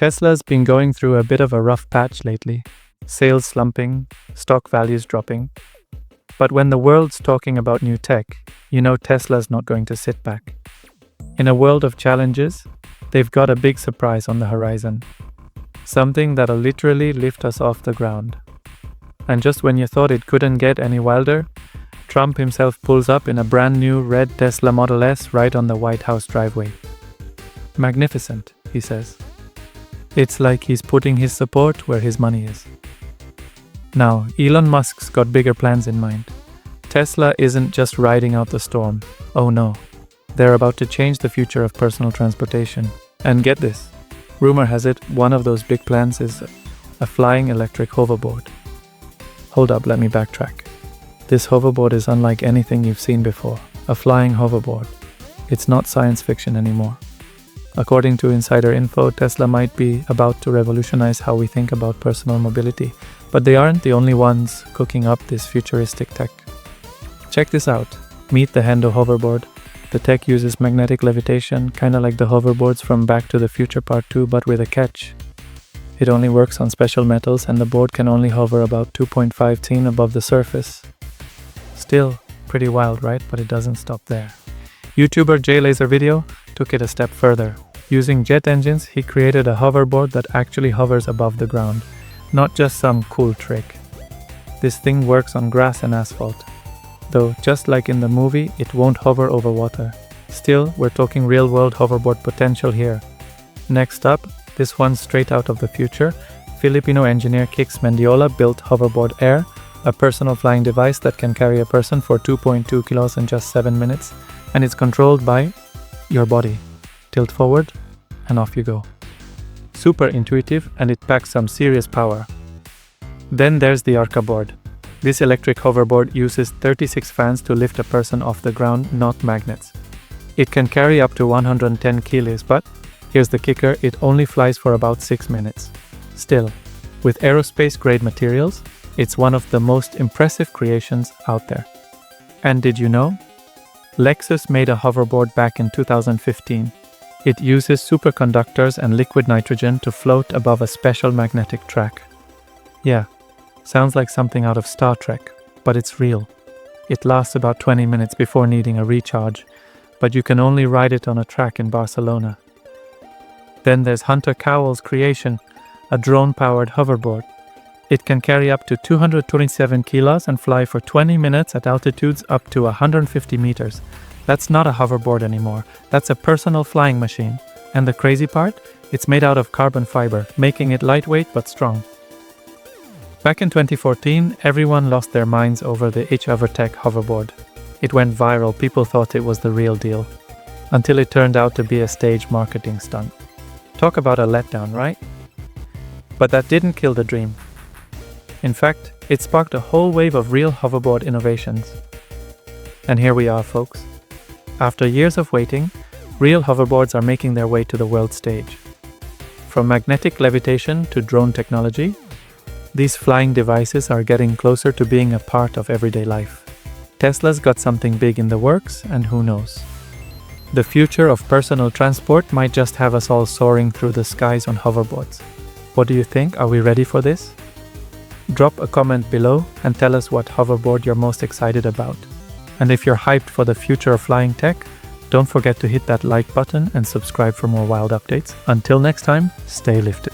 Tesla's been going through a bit of a rough patch lately. Sales slumping, stock values dropping. But when the world's talking about new tech, you know Tesla's not going to sit back. In a world of challenges, they've got a big surprise on the horizon. Something that'll literally lift us off the ground. And just when you thought it couldn't get any wilder, Trump himself pulls up in a brand new red Tesla Model S right on the White House driveway. Magnificent, he says. It's like he's putting his support where his money is. Now, Elon Musk's got bigger plans in mind. Tesla isn't just riding out the storm. Oh no. They're about to change the future of personal transportation. And get this. Rumor has it, one of those big plans is a flying electric hoverboard. Hold up, let me backtrack. This hoverboard is unlike anything you've seen before. A flying hoverboard. It's not science fiction anymore. According to insider info, Tesla might be about to revolutionize how we think about personal mobility, but they aren't the only ones cooking up this futuristic tech. Check this out. Meet the Hendo Hoverboard. The tech uses magnetic levitation, kinda like the hoverboards from Back to the Future Part 2, but with a catch. It only works on special metals and the board can only hover about 2.5 teen above the surface. Still, pretty wild, right? But it doesn't stop there. YouTuber JLaservideo took it a step further. Using jet engines, he created a hoverboard that actually hovers above the ground, not just some cool trick. This thing works on grass and asphalt. Though, just like in the movie, it won't hover over water. Still, we're talking real-world hoverboard potential here. Next up, this one's straight out of the future. Filipino engineer Kyxz Mendiola built Hoverboard Air, a personal flying device that can carry a person for 2.2 kilos in just 7 minutes, and it's controlled by your body. Tilt forward, and off you go. Super intuitive, and it packs some serious power. Then there's the ArcaBoard. This electric hoverboard uses 36 fans to lift a person off the ground, not magnets. It can carry up to 110 kilos, but here's the kicker, it only flies for about 6 minutes. Still, with aerospace-grade materials, it's one of the most impressive creations out there. And did you know? Lexus made a hoverboard back in 2015. It uses superconductors and liquid nitrogen to float above a special magnetic track. Yeah, sounds like something out of Star Trek, but it's real. It lasts about 20 minutes before needing a recharge, but you can only ride it on a track in Barcelona. Then there's Hunter Kowal's creation, a drone-powered hoverboard. It can carry up to 227 kilos and fly for 20 minutes at altitudes up to 150 meters. That's not a hoverboard anymore, that's a personal flying machine. And the crazy part? It's made out of carbon fiber, making it lightweight but strong. Back in 2014, everyone lost their minds over the Hovertech hoverboard. It went viral, people thought it was the real deal. Until it turned out to be a stage marketing stunt. Talk about a letdown, right? But that didn't kill the dream. In fact, it sparked a whole wave of real hoverboard innovations. And here we are, folks. After years of waiting, real hoverboards are making their way to the world stage. From magnetic levitation to drone technology, these flying devices are getting closer to being a part of everyday life. Tesla's got something big in the works, and who knows? The future of personal transport might just have us all soaring through the skies on hoverboards. What do you think? Are we ready for this? Drop a comment below and tell us what hoverboard you're most excited about. And if you're hyped for the future of flying tech, don't forget to hit that like button and subscribe for more wild updates. Until next time, stay lifted.